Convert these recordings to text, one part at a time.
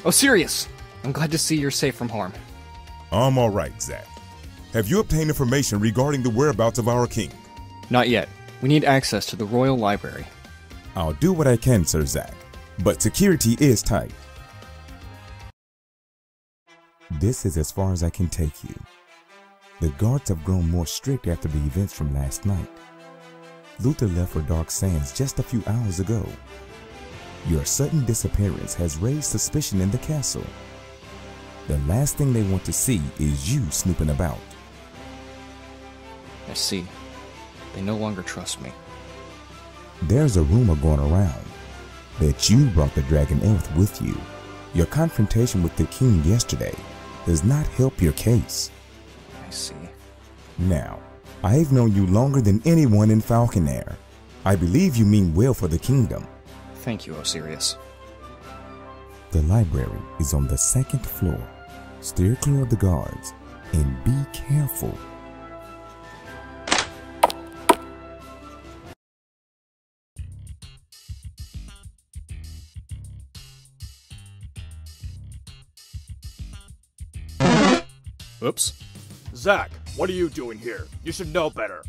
Oh, Sirius! I'm glad to see you're safe from harm. I'm alright, Zack. Have you obtained information regarding the whereabouts of our king? Not yet. We need access to the Royal Library. I'll do what I can, Sir Zack, but security is tight. This is as far as I can take you. The guards have grown more strict after the events from last night. Luther left for Dark Sands just a few hours ago. Your sudden disappearance has raised suspicion in the castle. The last thing they want to see is you snooping about. I see. They no longer trust me. There's a rumor going around that you brought the Dragon Elf with you. Your confrontation with the king yesterday does not help your case. I see. Now, I've known you longer than anyone in Falconair. I believe you mean well for the kingdom. Thank you, Sirius. The library is on the second floor. Steer clear of the guards and be careful. Oops. Zack, what are you doing here? You should know better.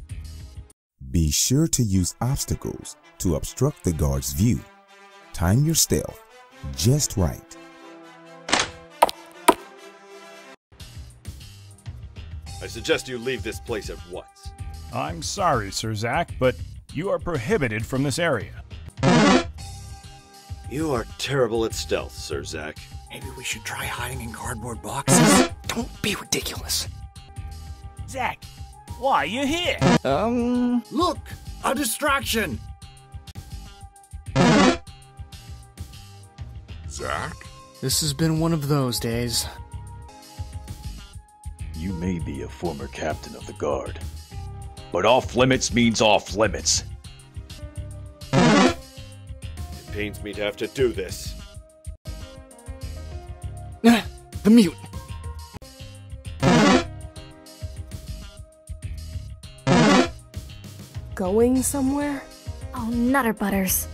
Be sure to use obstacles to obstruct the guard's view. Time your stealth just right. I suggest you leave this place at once. I'm sorry, Sir Zack, but you are prohibited from this area. You are terrible at stealth, Sir Zack. Maybe we should try hiding in cardboard boxes? Don't be ridiculous. Zack, why are you here? Look! A distraction! Zack? This has been one of those days. You may be a former captain of the guard, but off limits means off limits. It pains me to have to do this. The mute. Going somewhere? Oh, Nutter Butters.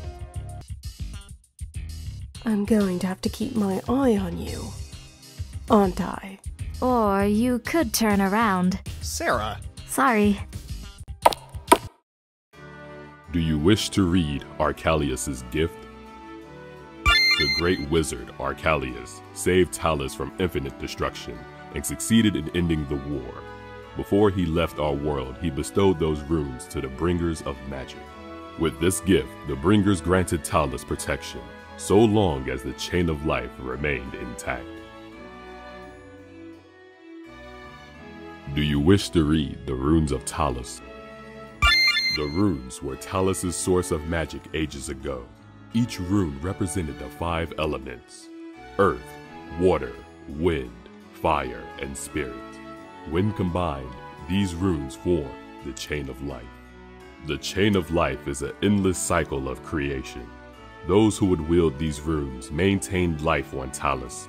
I'm going to have to keep my eye on you, aren't I? Or you could turn around. Sarah. Sorry. Do you wish to read Archalius's gift? The great wizard Archalius saved Talust from infinite destruction and succeeded in ending the war. Before he left our world, he bestowed those runes to the Bringers of Magic. With this gift, the Bringers granted Talust protection, so long as the chain of life remained intact. Do you wish to read the runes of Talust? The runes were Talust's source of magic ages ago. Each rune represented the 5 elements: earth, water, wind, fire, and spirit. When combined, these runes form the Chain of Life. The Chain of Life is an endless cycle of creation. Those who would wield these runes maintained life on Talust.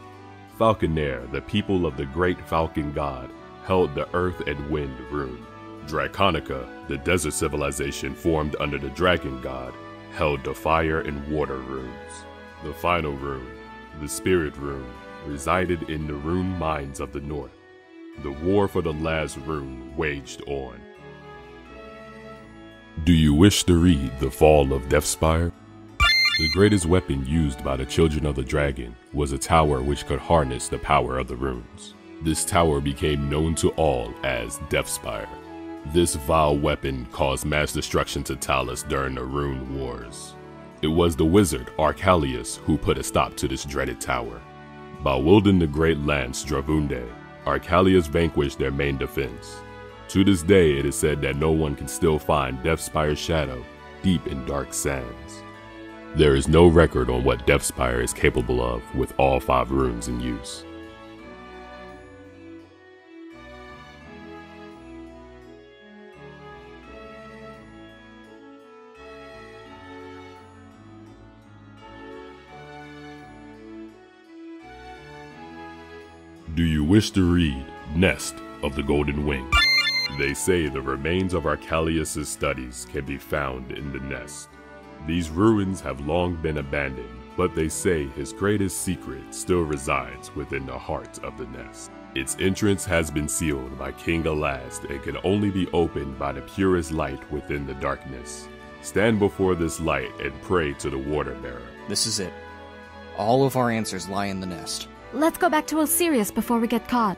Falconair, the people of the great Falcon God, held the Earth and Wind rune. Draconica, the desert civilization formed under the Dragon God, held the Fire and Water runes. The final rune, the Spirit rune, resided in the rune mines of the north. The war for the last rune waged on. Do you wish to read The Fall of Deathspire? The greatest weapon used by the children of the dragon was a tower which could harness the power of the runes. This tower became known to all as Deathspire. This vile weapon caused mass destruction to Talust during the Rune Wars. It was the wizard Archalius who put a stop to this dreaded tower. By wielding the great lance Dravunde, Archalius vanquished their main defense. To this day, it is said that no one can still find Deathspire's shadow deep in Dark Sands. There is no record on what Deathspire is capable of with all 5 runes in use. Do you wish to read Nest of the Golden Wing? They say the remains of Archalius' studies can be found in the nest. These ruins have long been abandoned, but they say his greatest secret still resides within the heart of the nest. Its entrance has been sealed by King Talust and can only be opened by the purest light within the darkness. Stand before this light and pray to the water bearer. This is it. All of our answers lie in the nest. Let's go back to Osiris before we get caught.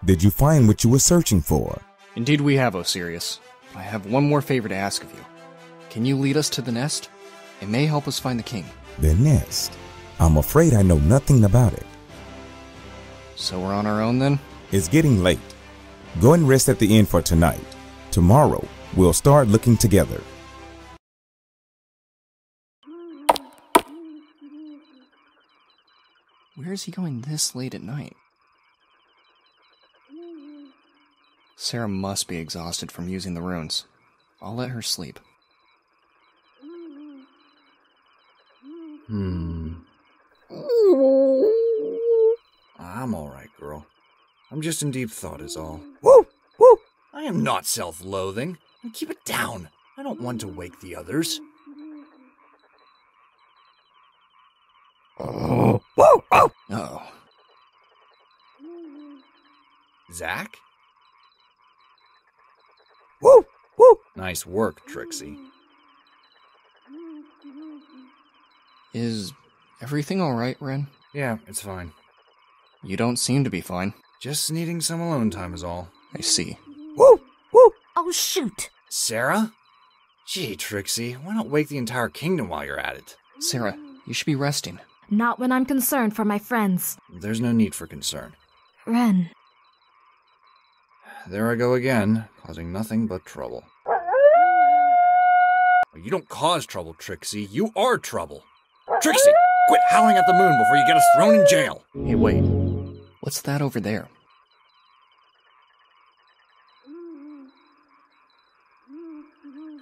Did you find what you were searching for? Indeed we have, Osiris. I have one more favor to ask of you. Can you lead us to the nest? It may help us find the king. The nest? I'm afraid I know nothing about it. So we're on our own then? It's getting late. Go and rest at the inn for tonight. Tomorrow, we'll start looking together. Where is he going this late at night? Sarah must be exhausted from using the runes. I'll let her sleep. I'm alright, girl. I'm just in deep thought is all. Woo! Woo! I am not self-loathing. Keep it down. I don't want to wake the others. Oh! Woo! Oh! Uh-oh. Zach? Woo! Woo! Nice work, Trixie. Is everything alright, Ren? Yeah, it's fine. You don't seem to be fine. Just needing some alone time is all. I see. Woo! Woo! Oh, shoot! Sarah? Gee, Trixie, why not wake the entire kingdom while you're at it? Sarah, you should be resting. Not when I'm concerned for my friends. There's no need for concern. Ren. There I go again, causing nothing but trouble. You don't cause trouble, Trixie. You are trouble. Trixie, quit howling at the moon before you get us thrown in jail. Hey, wait. What's that over there?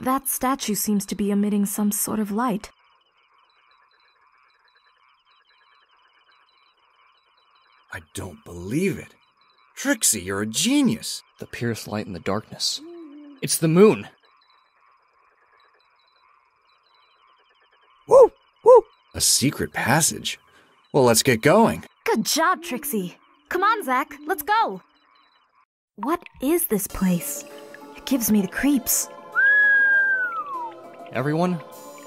That statue seems to be emitting some sort of light. I don't believe it. Trixie, you're a genius. The pierced light in the darkness. It's the moon! Woo! Woo! A secret passage? Well, let's get going. Good job, Trixie. Come on, Zach, let's go. What is this place? It gives me the creeps. Everyone,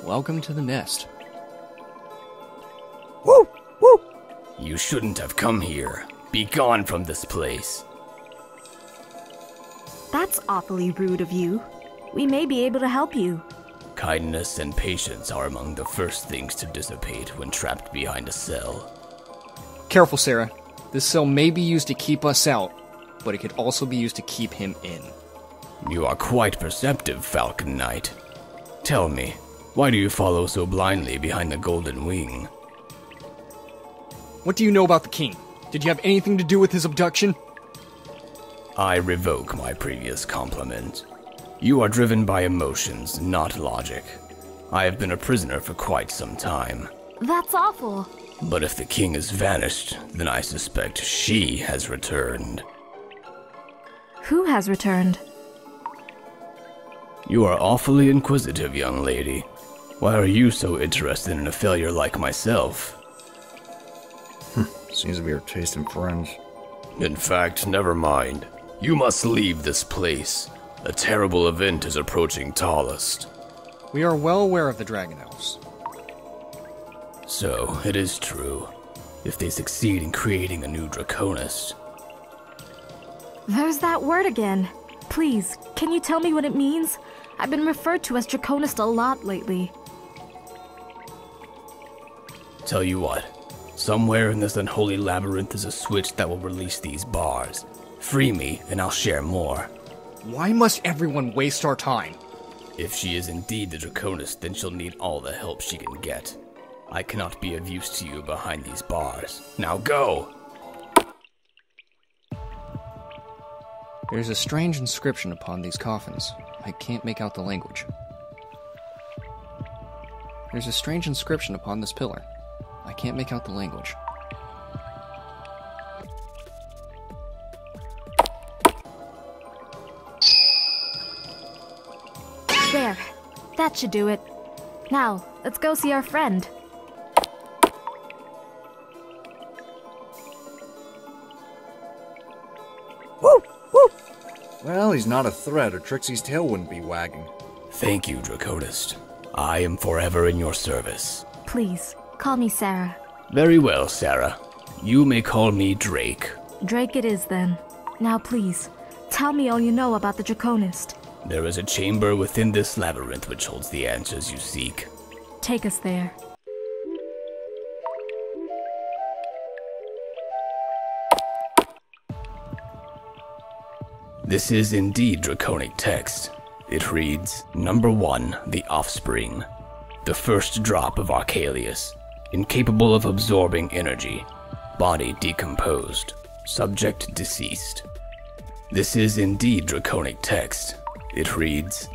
welcome to the nest. Woo! Woo! You shouldn't have come here. Be gone from this place. That's awfully rude of you. We may be able to help you. Kindness and patience are among the first things to dissipate when trapped behind a cell. Careful, Sarah. This cell may be used to keep us out, but it could also be used to keep him in. You are quite perceptive, Falcon Knight. Tell me, why do you follow so blindly behind the Golden Wing? What do you know about the king? Did you have anything to do with his abduction? I revoke my previous compliment. You are driven by emotions, not logic. I have been a prisoner for quite some time. That's awful. But if the king has vanished, then I suspect she has returned. Who has returned? You are awfully inquisitive, young lady. Why are you so interested in a failure like myself? Seems to be our taste in friends. In fact, never mind. You must leave this place. A terrible event is approaching Talust. We are well aware of the Dragon Elves. So, it is true. If they succeed in creating a new Draconist. There's that word again. Please, can you tell me what it means? I've been referred to as Draconist a lot lately. Tell you what. Somewhere in this unholy labyrinth is a switch that will release these bars. Free me, and I'll share more. Why must everyone waste our time? If she is indeed the Draconist, then she'll need all the help she can get. I cannot be of use to you behind these bars. Now go! There's a strange inscription upon these coffins. I can't make out the language. There's a strange inscription upon this pillar. I can't make out the language. There. That should do it. Now, let's go see our friend. Woo! Woo! Well, he's not a threat, or Trixie's tail wouldn't be wagging. Thank you, Draconist. I am forever in your service. Please, call me Sarah. Very well, Sarah. You may call me Drake. Drake it is, then. Now please, tell me all you know about the Draconist. There is a chamber within this labyrinth which holds the answers you seek. Take us there. This is indeed draconic text. It reads, Number 1, the Offspring. The first drop of Archelius. Incapable of absorbing energy. Body decomposed. Subject deceased. This is indeed draconic text. It reads,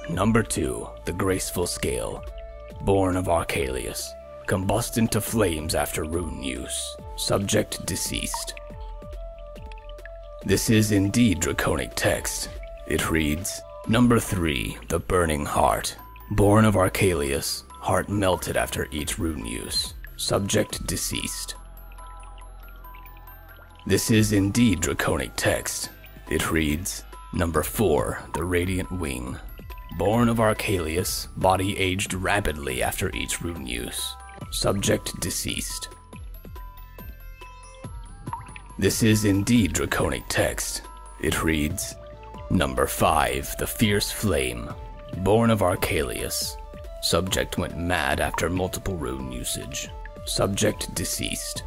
Number 2, the Graceful Scale. Born of Archelius. Combust into flames after rune use. Subject deceased. This is indeed draconic text. It reads, Number 3, the Burning Heart. Born of Archelius. Heart melted after each rune use. Subject deceased. This is indeed draconic text. It reads, Number 4, the Radiant Wing. Born of Archelius, body aged rapidly after each rune use. Subject deceased. This is indeed draconic text. It reads, Number 5, the Fierce Flame. Born of Archelius. Subject went mad after multiple rune usage. Subject deceased.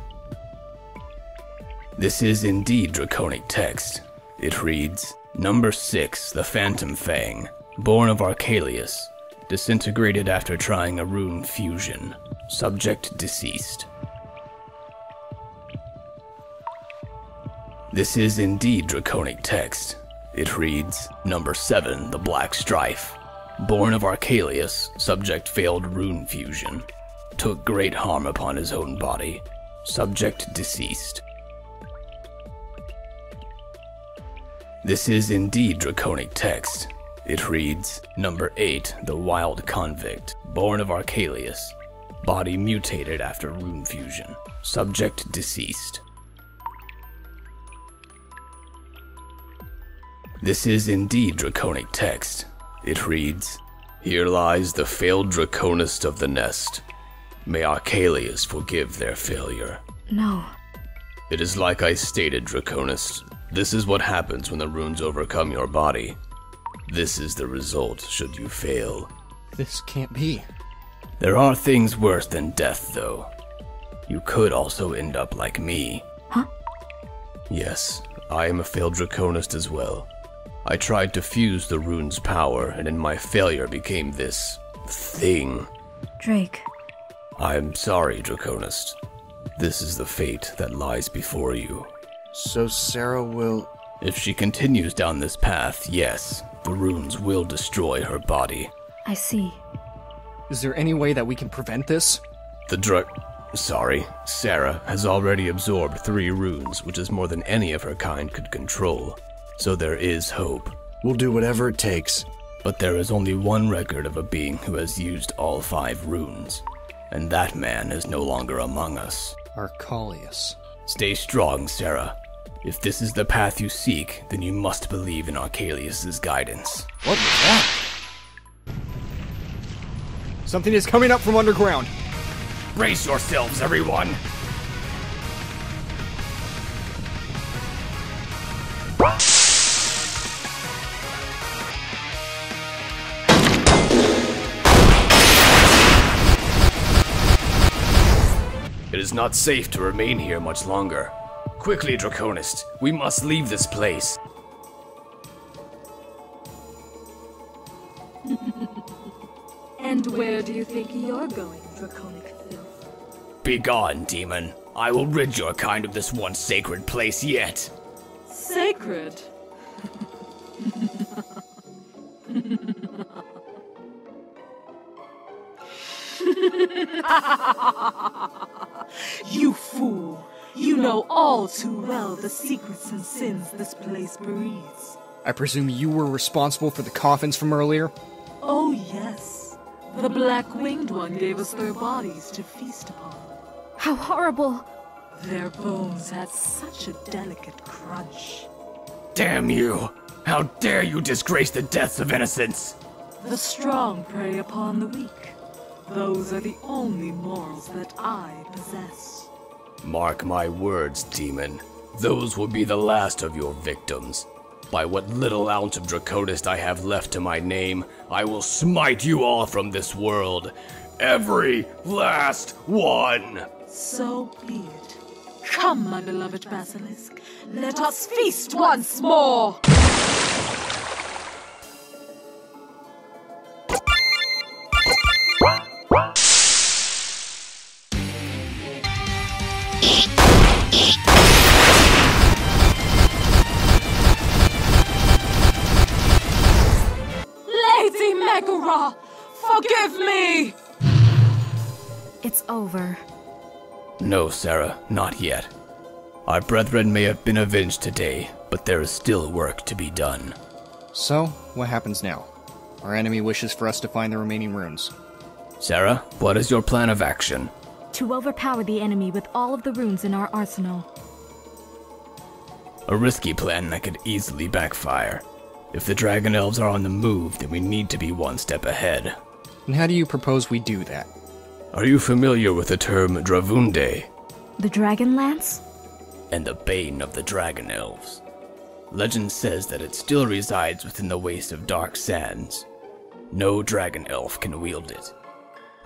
This is indeed draconic text. It reads, Number 6, the Phantom Fang. Born of Archelius. Disintegrated after trying a rune fusion. Subject deceased. This is indeed draconic text. It reads, Number 7, the Black Strife. Born of Archelius, subject failed rune fusion. Took great harm upon his own body. Subject deceased. This is indeed draconic text. It reads, Number 8, the Wild Convict. Born of Archelius. Body mutated after rune fusion. Subject deceased. This is indeed draconic text. It reads, Here lies the failed Draconist of the Nest. May Archelius forgive their failure. No. It is like I stated, Draconist. This is what happens when the runes overcome your body. This is the result should you fail. This can't be. There are things worse than death, though. You could also end up like me. Huh? Yes, I am a failed Draconist as well. I tried to fuse the rune's power, and in my failure became this thing. Drake. I'm sorry, Draconist. This is the fate that lies before you. So Sarah will... If she continues down this path, yes, the runes will destroy her body. I see. Is there any way that we can prevent this? Sarah has already absorbed 3 runes, which is more than any of her kind could control. So there is hope. We'll do whatever it takes. But there is only one record of a being who has used all 5 runes. And that man is no longer among us. Archelius. Stay strong, Sarah. If this is the path you seek, then you must believe in Archelius' guidance. What was that? Something is coming up from underground. Brace yourselves, everyone! It is not safe to remain here much longer. Quickly, Draconist, we must leave this place. And where do you think you're going, draconic filth? Begone, demon. I will rid your kind of this once sacred place yet. Sacred? You fool! You know all too well the secrets and sins this place breathes. I presume you were responsible for the coffins from earlier? Oh yes, the black-winged one gave us their bodies to feast upon. How horrible! Their bones had such a delicate crunch. Damn you! How dare you disgrace the deaths of innocents! The strong prey upon the weak. Those are the only morals that I possess. Mark my words, demon. Those will be the last of your victims. By what little ounce of Draconist I have left to my name, I will smite you all from this world. Every last one! So be it. Come, my beloved Basilisk. Let us feast once more! Lady Megara, forgive me! It's over. No, Sarah, not yet. Our brethren may have been avenged today, but there is still work to be done. So, what happens now? Our enemy wishes for us to find the remaining runes. Sarah, what is your plan of action? To overpower the enemy with all of the runes in our arsenal. A risky plan that could easily backfire. If the Dragon Elves are on the move, then we need to be one step ahead. And how do you propose we do that? Are you familiar with the term Dravunde? The Dragon Lance? And the bane of the Dragon Elves. Legend says that it still resides within the waste of Dark Sands. No Dragon Elf can wield it.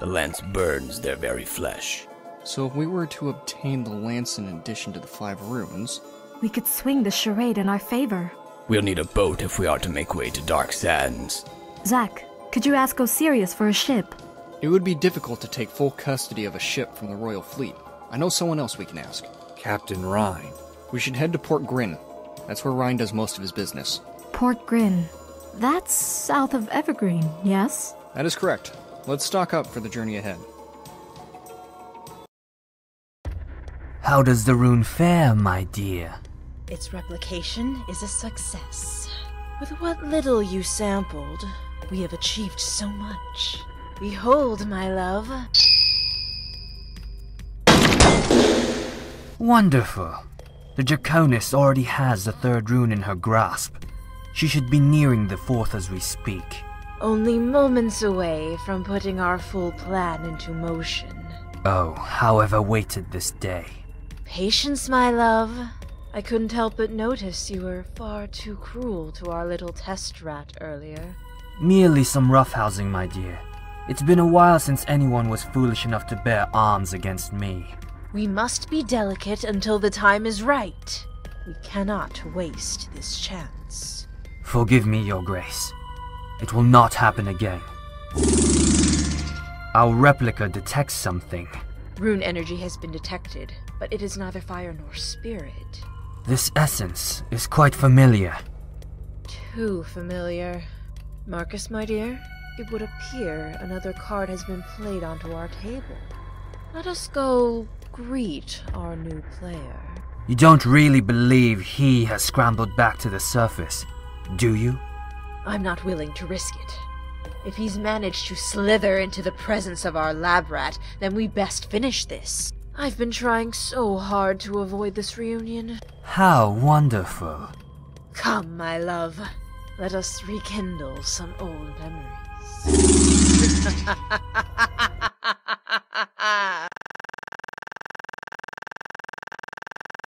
The lance burns their very flesh. So if we were to obtain the lance in addition to the 5 runes... We could swing the charade in our favor. We'll need a boat if we are to make way to Dark Sands. Zack, could you ask Osiris for a ship? It would be difficult to take full custody of a ship from the Royal Fleet. I know someone else we can ask. Captain Rhine. We should head to Port Grin. That's where Rhine does most of his business. Port Grin. That's south of Evergreen, yes? That is correct. Let's stock up for the journey ahead. How does the rune fare, my dear? Its replication is a success. With what little you sampled, we have achieved so much. Behold, my love. Wonderful. The Draconist already has the 3rd rune in her grasp. She should be nearing the 4th as we speak. Only moments away from putting our full plan into motion. Oh, how I've awaited this day. Patience, my love. I couldn't help but notice you were far too cruel to our little test rat earlier. Merely some roughhousing, my dear. It's been a while since anyone was foolish enough to bear arms against me. We must be delicate until the time is right. We cannot waste this chance. Forgive me, Your Grace. It will not happen again. Our replica detects something. Rune energy has been detected, but it is neither fire nor spirit. This essence is quite familiar. Too familiar. Marcus, my dear, it would appear another card has been played onto our table. Let us go greet our new player. You don't really believe he has scrambled back to the surface, do you? I'm not willing to risk it. If he's managed to slither into the presence of our lab rat, then we best finish this. I've been trying so hard to avoid this reunion. How wonderful. Come, my love. Let us rekindle some old memories.